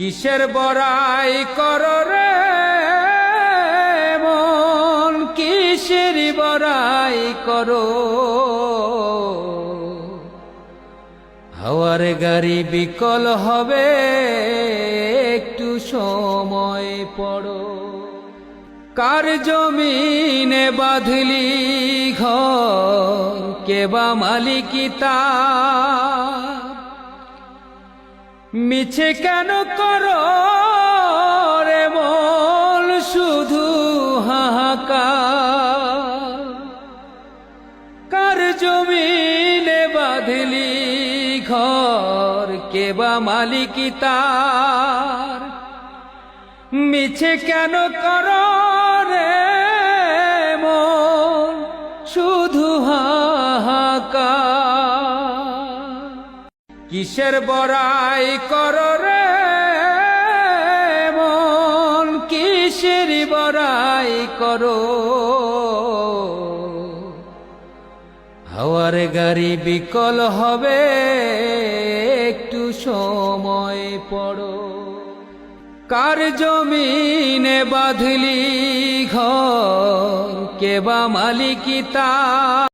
কিসের বড়াই করো রে মন, কিসের বড়াই করো? হাওয়ার গাড়ি বিকল হবে, একটু সময় পড়ো। কার জমিনে বাঁধলি ঘর, কে বা মালিকি তার? মিছে কেন করো রে মন শুধু হাহাকার? কার জমিনে বাঁধলি ঘর, কে বা মালিকি তার? মিছে কেন করো রে মন শুধু হাহাকার? কিসের বড়াই করো রে মন, কিসের বড়াই করো? হাওয়ার গাড়ি বিকল হবে, একটু সময় পড়ো। কার জমিনে বাঁধলি ঘর, কে বা মালিকি তার?